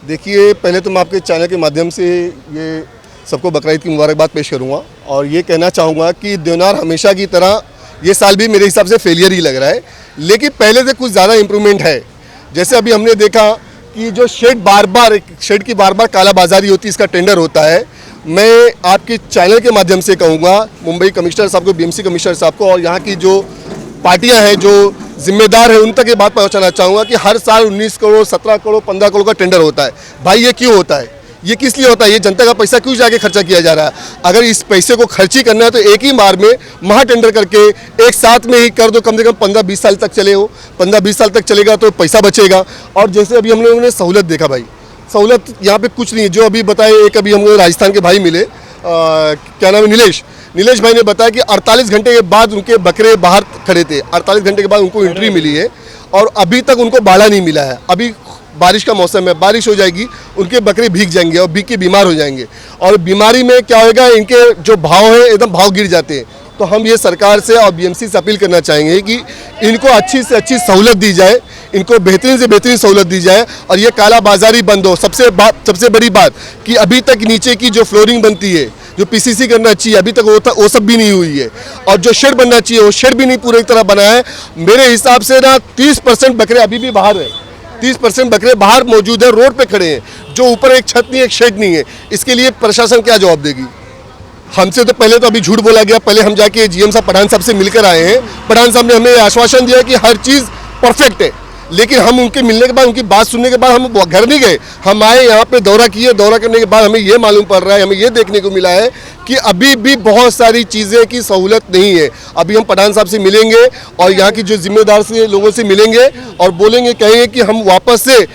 देखिए, पहले तो मैं आपके चैनल के माध्यम से ये सबको बकरीद की मुबारकबाद पेश करूंगा और ये कहना चाहूँगा कि देवनार हमेशा की तरह ये साल भी मेरे हिसाब से फेलियर ही लग रहा है, लेकिन पहले से कुछ ज़्यादा इम्प्रूवमेंट है। जैसे अभी हमने देखा कि जो शेड की बार बार कालाबाजारी होती है, इसका टेंडर होता है। मैं आपके चैनल के माध्यम से कहूँगा मुंबई कमिश्नर साहब को, बीएमसी कमिश्नर साहब को और यहाँ की जो पार्टियां हैं, जो जिम्मेदार है, उन तक ये बात पहुंचाना चाहूँगा कि हर साल 19 करोड़ 17 करोड़ 15 करोड़ का टेंडर होता है। भाई ये क्यों होता है? ये किस लिए होता है? ये जनता का पैसा क्यों जाके खर्चा किया जा रहा है? अगर इस पैसे को खर्ची करना है तो एक ही बार में महा टेंडर करके एक साथ में ही कर दो, कम से कम 15-20 साल तक चले हो। 15-20 साल तक चलेगा तो पैसा बचेगा। और जैसे अभी हम लोगों ने सहूलत देखा, भाई सहूलत यहाँ पे कुछ नहीं है। जो अभी बताए, एक अभी हम लोग राजस्थान के भाई मिले, क्या नाम है, नीलेश भाई ने बताया कि 48 घंटे के बाद उनके बकरे बाहर खड़े थे। 48 घंटे के बाद उनको एंट्री मिली है और अभी तक उनको बाड़ा नहीं मिला है। अभी बारिश का मौसम है, बारिश हो जाएगी, उनके बकरे भीग जाएंगे और भीग के बीमार हो जाएंगे और बीमारी में क्या होगा, इनके जो भाव है एकदम भाव गिर जाते हैं। तो हम ये सरकार से और बीएमसी से अपील करना चाहेंगे कि इनको अच्छी से अच्छी सहूलत दी जाए, इनको बेहतरीन से बेहतरीन सहूलत दी जाए और ये कालाबाजारी बंद हो। सबसे बड़ी बात कि अभी तक नीचे की जो फ्लोरिंग बनती है, जो पीसीसी करना चाहिए, अभी तक वो सब भी नहीं हुई है और जो शेड बनना चाहिए वो शेड भी नहीं पूरी तरह बना है। मेरे हिसाब से ना 30% बकरे अभी भी बाहर है, 30% बकरे बाहर मौजूद है, रोड पे खड़े हैं, जो ऊपर एक छत नहीं, एक शेड नहीं है। इसके लिए प्रशासन क्या जवाब देगी? हमसे तो पहले तो अभी झूठ बोला गया। पहले हम जाके जीएम साहब पठान साहब से मिलकर आए हैं। पठान साहब ने हमें आश्वासन दिया कि हर चीज़ परफेक्ट है, लेकिन हम उनके मिलने के बाद, उनकी बात सुनने के बाद हम घर नहीं गए। हम आए यहाँ पे, दौरा किए। दौरा करने के बाद हमें ये मालूम पड़ रहा है, हमें ये देखने को मिला है कि अभी भी बहुत सारी चीज़ें की सहूलत नहीं है। अभी हम पठान साहब से मिलेंगे और यहाँ की जो जिम्मेदार से लोगों से मिलेंगे और बोलेंगे, कहेंगे कि हम वापस से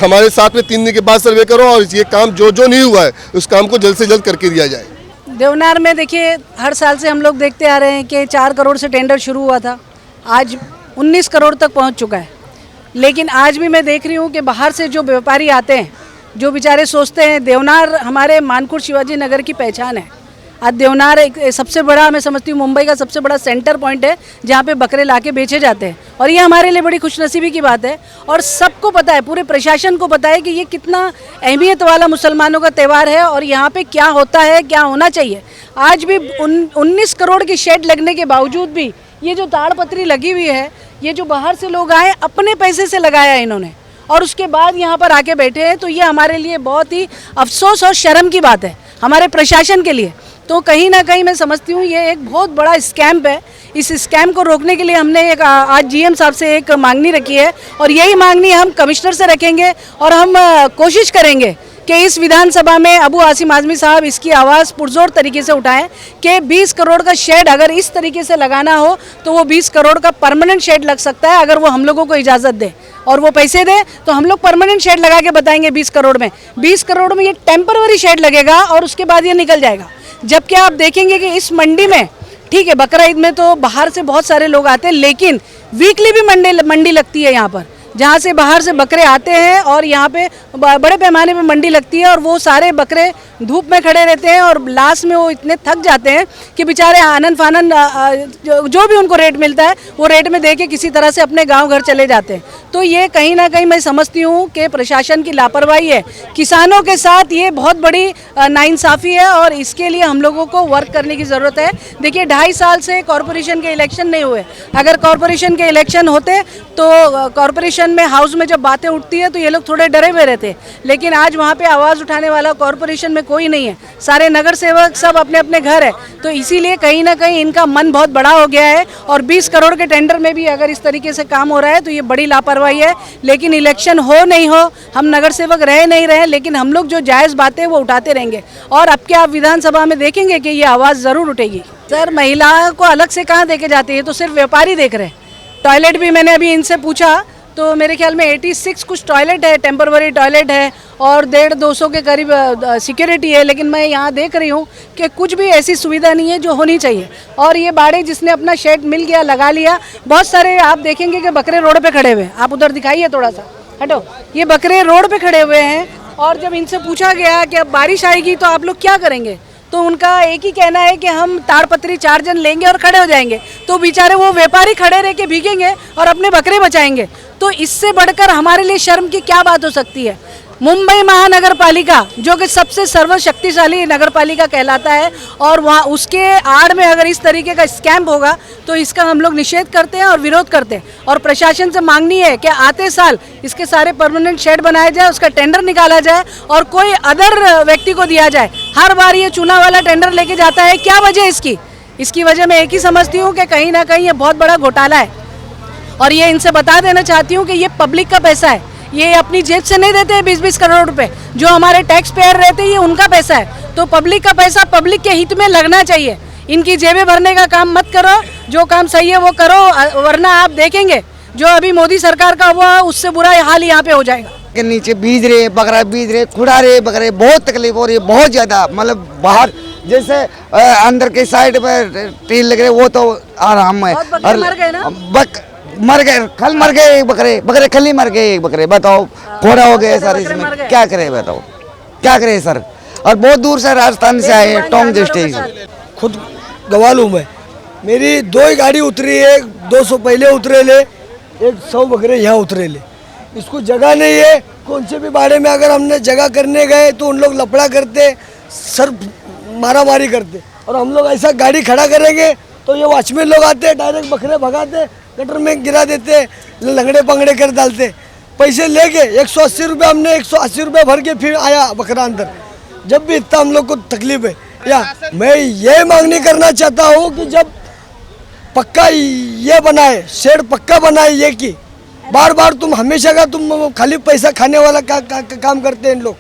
हमारे साथ में 3 दिन के बाद सर्वे करो और ये काम जो नहीं हुआ है उस काम को जल्द से जल्द करके दिया जाए। देवनार में देखिए, हर साल से हम लोग देखते आ रहे हैं कि 4 करोड़ से टेंडर शुरू हुआ था, आज 19 करोड़ तक पहुंच चुका है। लेकिन आज भी मैं देख रही हूँ कि बाहर से जो व्यापारी आते हैं, जो बेचारे सोचते हैं, देवनार हमारे मानकुर शिवाजी नगर की पहचान है। आज देवनार एक सबसे बड़ा, मैं समझती हूँ मुंबई का सबसे बड़ा सेंटर पॉइंट है जहाँ पे बकरे लाके बेचे जाते हैं और ये हमारे लिए बड़ी खुशनसीबी की बात है। और सबको पता है, पूरे प्रशासन को पता है कि ये कितना अहमियत वाला मुसलमानों का त्यौहार है और यहाँ पे क्या होता है, क्या होना चाहिए। आज भी 19 करोड़ की शेड लगने के बावजूद भी ये जो ताड़पत्री लगी हुई है, ये जो बाहर से लोग आए अपने पैसे से लगाया इन्होंने और उसके बाद यहाँ पर आके बैठे हैं, तो ये हमारे लिए बहुत ही अफसोस और शर्म की बात है हमारे प्रशासन के लिए। तो कहीं ना कहीं मैं समझती हूँ ये एक बहुत बड़ा स्कैम है। इस स्कैम को रोकने के लिए हमने एक आज जीएम साहब से एक मांगनी रखी है और यही मांगनी हम कमिश्नर से रखेंगे और हम कोशिश करेंगे कि इस विधानसभा में अबू आसिम आजमी साहब इसकी आवाज़ पुरजोर तरीके से उठाएं कि 20 करोड़ का शेड अगर इस तरीके से लगाना हो तो वो 20 करोड़ का परमानेंट शेड लग सकता है। अगर वो हम लोगों को इजाज़त दे और वो पैसे दे तो हम लोग परमानेंट शेड लगा के बताएंगे 20 करोड़ में। 20 करोड़ में ये टेम्पररी शेड लगेगा और उसके बाद ये निकल जाएगा। जबकि आप देखेंगे कि इस मंडी में, ठीक है, बकरा ईद में तो बाहर से बहुत सारे लोग आते हैं, लेकिन वीकली भी मंडी लगती है यहाँ पर, जहाँ से बाहर से बकरे आते हैं और यहाँ पे बड़े पैमाने पे मंडी लगती है और वो सारे बकरे धूप में खड़े रहते हैं और लास्ट में वो इतने थक जाते हैं कि बेचारे आनन फानन जो भी उनको रेट मिलता है वो रेट में दे के किसी तरह से अपने गांव घर चले जाते हैं। तो ये कहीं ना कहीं मैं समझती हूँ कि प्रशासन की लापरवाही है। किसानों के साथ ये बहुत बड़ी नाइंसाफ़ी है और इसके लिए हम लोगों को वर्क करने की ज़रूरत है। देखिए, 2.5 साल से कॉरपोरेशन के इलेक्शन नहीं हुए। अगर कॉरपोरेशन के इलेक्शन होते तो कॉरपोरेशन में हाउस में जब बातें उठती है तो ये लोग थोड़े डरे हुए रहते, लेकिन आज वहाँ पे आवाज़ उठाने वाला कॉरपोरेशन में कोई नहीं है। सारे नगर सेवक सब अपने अपने घर है, तो इसीलिए कहीं ना कहीं इनका मन बहुत बड़ा हो गया है। और 20 करोड़ के टेंडर में भी अगर इस तरीके से काम हो रहा है तो ये बड़ी लापरवाही है। लेकिन इलेक्शन हो नहीं हो, हम नगर सेवक रहे नहीं रहे, लेकिन हम लोग जो जायज़ बातें वो उठाते रहेंगे और अब क्या आप विधानसभा में देखेंगे कि ये आवाज़ ज़रूर उठेगी। सर, महिलाओं को अलग से कहाँ देखे जाते हैं, तो सिर्फ व्यापारी देख रहे हैं। टॉयलेट भी मैंने अभी इनसे पूछा तो मेरे ख्याल में 86 कुछ टॉयलेट है, टेम्पररी टॉयलेट है और 150-200 के करीब सिक्योरिटी है। लेकिन मैं यहाँ देख रही हूँ कि कुछ भी ऐसी सुविधा नहीं है जो होनी चाहिए। और ये बाड़े जिसने अपना शेड मिल गया, लगा लिया, बहुत सारे आप देखेंगे कि बकरे रोड पे खड़े हुए हैं। आप उधर दिखाइए, थोड़ा सा हटो, ये बकरे रोड पे खड़े हुए हैं। और जब इनसे पूछा गया कि अब बारिश आएगी तो आप लोग क्या करेंगे, तो उनका एक ही कहना है कि हम ताड़पत्री 4 जन लेंगे और खड़े हो जाएंगे। तो बेचारे वो व्यापारी खड़े रह के भीगेंगे और अपने बकरे बचाएंगे। तो इससे बढ़कर हमारे लिए शर्म की क्या बात हो सकती है। मुंबई महानगर पालिका जो कि सबसे सर्वशक्तिशाली नगर पालिका कहलाता है, और वहाँ उसके आड़ में अगर इस तरीके का स्कैम होगा तो इसका हम लोग निषेध करते हैं और विरोध करते हैं। और प्रशासन से मांगनी है कि आते साल इसके सारे परमानेंट शेड बनाया जाए, उसका टेंडर निकाला जाए और कोई अदर व्यक्ति को दिया जाए। हर बार ये चूना वाला टेंडर लेके जाता है, क्या वजह इसकी वजह मैं एक ही समझती हूँ कि कहीं ना कहीं ये बहुत बड़ा घोटाला है। और ये इनसे बता देना चाहती हूँ कि ये पब्लिक का पैसा है, ये अपनी जेब से नहीं देते हैं 20-20 करोड़ रुपए, जो हमारे टैक्स पेयर रहते हैं ये उनका पैसा है। तो पब्लिक का पैसा पब्लिक के हित में लगना चाहिए। इनकी जेबें भरने का काम मत करो, जो काम सही है वो करो, वरना आप देखेंगे जो अभी मोदी सरकार का हुआ उससे बुरा हाल यहाँ पे हो जाएगा। के नीचे बीज रहे बकरा, बीज रहे खुड़ा रहे बकरे, बहुत तकलीफ हो रही है, बहुत ज़्यादा। मतलब बाहर जैसे अंदर के साइड पर टील लग रहे वो तो आराम है। बहुत बकरे मर गए ना? मर गए, कल मर गए एक बकरे, बकरे कल ही मर गए एक बकरे। बताओ फोड़ा हो गया सर, इसमें क्या करे बताओ, क्या करे सर। और बहुत दूर से राजस्थान से आए हैं, टोंक डिस्ट्रिक्ट। खुद गवाल हूँ मैं, मेरी 2 ही गाड़ी उतरी है, 200 पहले उतरे ले, 100 बकरे यहाँ उतरे ले। इसको जगह नहीं है, कौन से भी बाड़े में अगर हमने जगह करने गए तो उन लोग लफड़ा करते, सर मारा मारी करते। और हम लोग ऐसा गाड़ी खड़ा करेंगे तो ये वॉचमैन लोग आते, डायरेक्ट बकरे भगाते, गटर में गिरा देते, लंगड़े पंगड़े कर डालते। पैसे लेके 180 रुपये, हमने 180 रुपये भर के फिर आया बकरा अंदर। जब भी इतना हम लोग को तकलीफ है, या मैं ये मांगनी करना चाहता हूँ कि जब पक्का ये बनाए, शेड पक्का बनाए, ये कि बार बार तुम हमेशा का तुम खाली पैसा खाने वाला काम करते हैं इन लोग।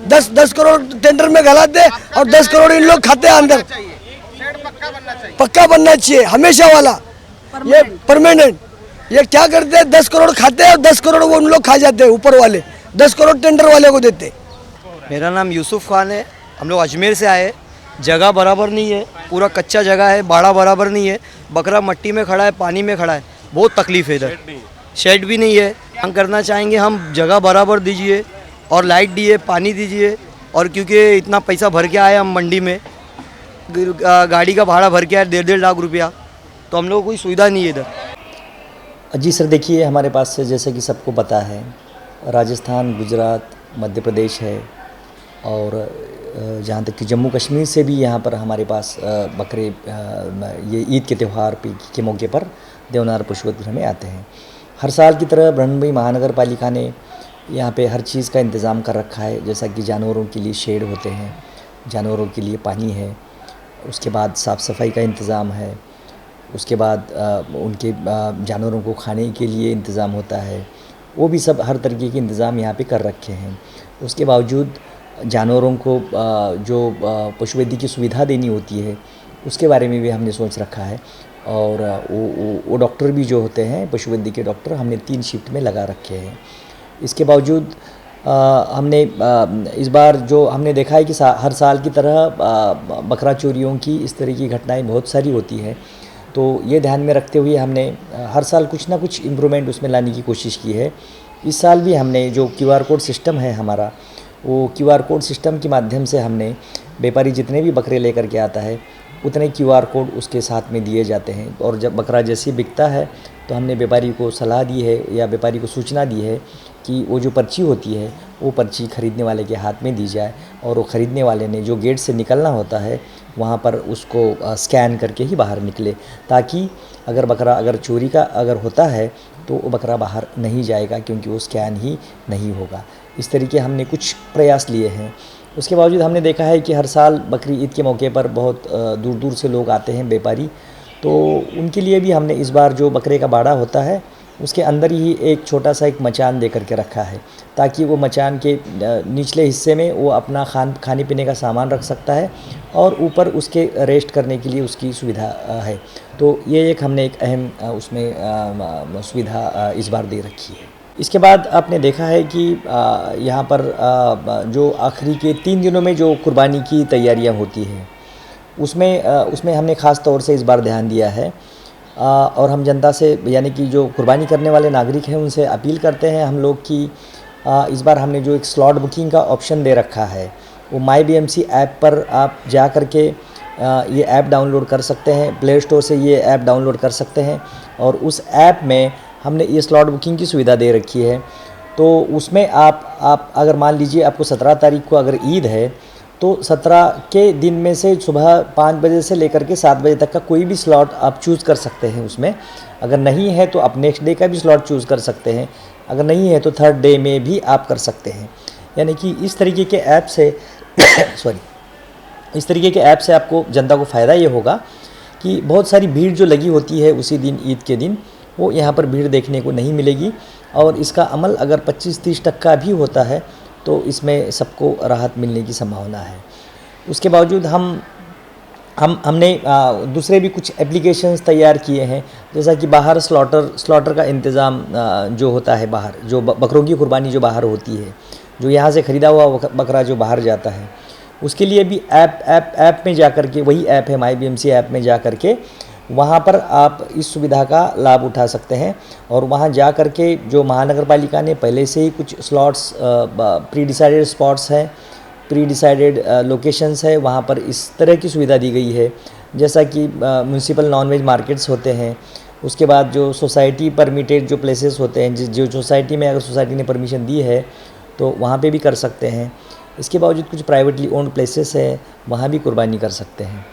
10 करोड़ टेंडर में गलाते और 10 करोड़ इन लोग खाते हैं अंदर। पक्का बनना चाहिए हमेशा वाला, ये परमानेंट। ये क्या करते हैं, 10 करोड़ खाते हैं और 10 करोड़ वो उन लोग खा जाते हैं, ऊपर वाले 10 करोड़ टेंडर वाले को देते। मेरा नाम यूसुफ खान है, हम लोग अजमेर से आए। जगह बराबर नहीं है, पूरा कच्चा जगह है, बाड़ा बराबर नहीं है, बकरा मट्टी में खड़ा है, पानी में खड़ा है, बहुत तकलीफ है इधर। शेड भी नहीं है। हम करना चाहेंगे, हम जगह बराबर दीजिए और लाइट दिए, पानी दीजिए। और क्योंकि इतना पैसा भर के आए हम मंडी में, गाड़ी का भाड़ा भर के आए 1.5 लाख रुपया, तो हम लोग को कोई सुविधा नहीं है इधर। जी सर, देखिए हमारे पास से जैसे कि सबको पता है, राजस्थान, गुजरात, मध्य प्रदेश है, और जहाँ तक कि जम्मू कश्मीर से भी यहाँ पर हमारे पास बकरे ये ईद के त्यौहार के मौके पर देवनार पशुवत में आते हैं। हर साल की तरह मुंबई महानगर पालिका ने यहाँ पे हर चीज़ का इंतज़ाम कर रखा है। जैसा कि जानवरों के लिए शेड होते हैं, जानवरों के लिए पानी है, उसके बाद साफ़ सफाई का इंतज़ाम है, उसके बाद उनके जानवरों को खाने के लिए इंतज़ाम होता है, वो भी सब हर तरीके के इंतज़ाम यहाँ पे कर रखे हैं। उसके बावजूद जानवरों को जो पशुवैद्य की सुविधा देनी होती है उसके बारे में भी हमने सोच रखा है। और वो डॉक्टर भी जो होते हैं, पशुवैद्य के डॉक्टर, हमने 3 शिफ्ट में लगा रखे हैं। इसके बावजूद हमने इस बार जो हमने देखा है कि हर साल की तरह बकरा चोरियों की इस तरह की घटनाएं बहुत सारी होती हैं। तो ये ध्यान में रखते हुए हमने हर साल कुछ ना कुछ इम्प्रूवमेंट उसमें लाने की कोशिश की है। इस साल भी हमने जो QR कोड सिस्टम है हमारा, वो QR कोड सिस्टम के माध्यम से हमने व्यापारी जितने भी बकरे लेकर के आता है उतने QR कोड उसके साथ में दिए जाते हैं। और जब बकरा जैसे बिकता है तो हमने व्यापारी को सलाह दी है या व्यापारी को सूचना दी है कि वो जो पर्ची होती है वो पर्ची खरीदने वाले के हाथ में दी जाए, और वो ख़रीदने वाले ने जो गेट से निकलना होता है वहाँ पर उसको स्कैन करके ही बाहर निकले, ताकि अगर बकरा अगर चोरी का अगर होता है तो वो बकरा बाहर नहीं जाएगा, क्योंकि वो स्कैन ही नहीं होगा। इस तरीके हमने कुछ प्रयास लिए हैं। उसके बावजूद हमने देखा है कि हर साल बकरी ईद के मौके पर बहुत दूर दूर से लोग आते हैं व्यापारी, तो उनके लिए भी हमने इस बार जो बकरे का बाड़ा होता है उसके अंदर ही एक छोटा सा एक मचान दे करके रखा है, ताकि वो मचान के निचले हिस्से में वो अपना खाने पीने का सामान रख सकता है और ऊपर उसके रेस्ट करने के लिए उसकी सुविधा है। तो ये एक हमने एक अहम उसमें सुविधा इस बार दे रखी है। इसके बाद आपने देखा है कि यहाँ पर जो आखिरी के 3 दिनों में जो कुर्बानी की तैयारियाँ होती हैं उसमें हमने ख़ास तौर से इस बार ध्यान दिया है। और हम जनता से, यानी कि जो कुर्बानी करने वाले नागरिक हैं, उनसे अपील करते हैं हम लोग कि इस बार हमने जो एक स्लॉट बुकिंग का ऑप्शन दे रखा है, वो माई BMC ऐप पर आप जा कर के ये ऐप डाउनलोड कर सकते हैं। प्ले स्टोर से ये ऐप डाउनलोड कर सकते हैं और उस ऐप में हमने ये स्लॉट बुकिंग की सुविधा दे रखी है। तो उसमें आप अगर मान लीजिए आपको 17 तारीख को अगर ईद है तो 17 के दिन में से सुबह 5 बजे से लेकर के 7 बजे तक का कोई भी स्लॉट आप चूज़ कर सकते हैं उसमें। अगर नहीं है तो आप नेक्स्ट डे का भी स्लॉट चूज़ कर सकते हैं, अगर नहीं है तो थर्ड डे में भी आप कर सकते हैं। यानी कि इस तरीके के ऐप से इस तरीके के ऐप से आपको जनता को फ़ायदा ये होगा कि बहुत सारी भीड़ जो लगी होती है उसी दिन ईद के दिन, वो यहाँ पर भीड़ देखने को नहीं मिलेगी। और इसका अमल अगर 25-30 तक का भी होता है तो इसमें सबको राहत मिलने की संभावना है। उसके बावजूद हमने दूसरे भी कुछ एप्लीकेशंस तैयार किए हैं, जैसा कि बाहर स्लॉटर का इंतज़ाम जो होता है, बाहर जो बकरों की कुर्बानी जो बाहर होती है, जो यहाँ से ख़रीदा हुआ बकरा जो बाहर जाता है, उसके लिए भी ऐप में जा कर के, वही ऐप है MyBMC ऐप में जा कर के वहाँ पर आप इस सुविधा का लाभ उठा सकते हैं। और वहाँ जा कर के जो महानगर पालिका ने पहले से ही कुछ स्लॉट्स प्री डिसाइडेड स्पॉट्स हैं, प्री डिसाइडेड लोकेशंस है, वहाँ पर इस तरह की सुविधा दी गई है। जैसा कि म्यूनसिपल नॉन-वेज मार्केट्स होते हैं, उसके बाद जो सोसाइटी परमिटेड जो प्लेसेस होते हैं, जो सोसाइटी में अगर सोसाइटी ने परमिशन दी है तो वहाँ पे भी कर सकते हैं। इसके बावजूद कुछ प्राइवेटली ओन्ड प्लेसेस है, वहाँ भी कुर्बानी कर सकते हैं।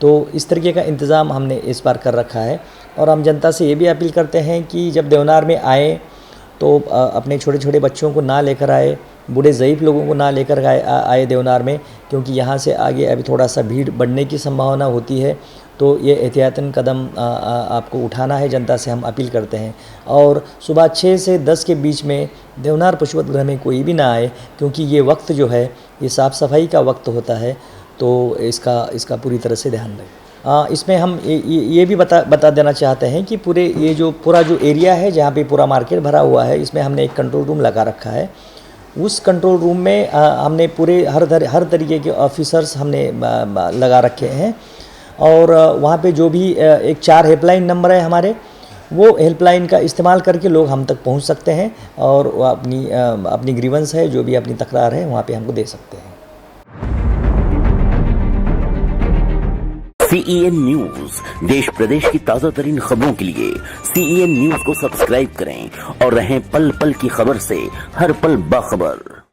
तो इस तरीके का इंतज़ाम हमने इस बार कर रखा है। और हम जनता से ये भी अपील करते हैं कि जब देवनार में आए तो अपने छोटे छोटे बच्चों को ना लेकर आए, बूढ़े ज़ईफ़ लोगों को ना लेकर आए देवनार में, क्योंकि यहाँ से आगे अभी थोड़ा सा भीड़ बढ़ने की संभावना होती है। तो ये एहतियातन कदम आपको उठाना है, जनता से हम अपील करते हैं। और सुबह 6 से 10 के बीच में देवनार पशुवत गृह में कोई भी ना आए, क्योंकि ये वक्त जो है ये साफ़ सफाई का वक्त होता है। तो इसका पूरी तरह से ध्यान रखें। इसमें हम ये भी बता देना चाहते हैं कि पूरा जो एरिया है जहाँ पे पूरा मार्केट भरा हुआ है, इसमें हमने एक कंट्रोल रूम लगा रखा है। उस कंट्रोल रूम में हमने पूरे हर तरीके के ऑफिसर्स हमने लगा रखे हैं। और वहाँ पे जो भी एक 4 हेल्पलाइन नंबर है हमारे, वो हेल्पलाइन का इस्तेमाल करके लोग हम तक पहुँच सकते हैं और अपनी ग्रीवेंस है, जो भी अपनी तकरार है, वहाँ पे हमको दे सकते हैं। CEN न्यूज, देश प्रदेश की ताजा तरीन खबरों के लिए CEN न्यूज को सब्सक्राइब करें और रहें पल पल की खबर से हर पल बाखबर।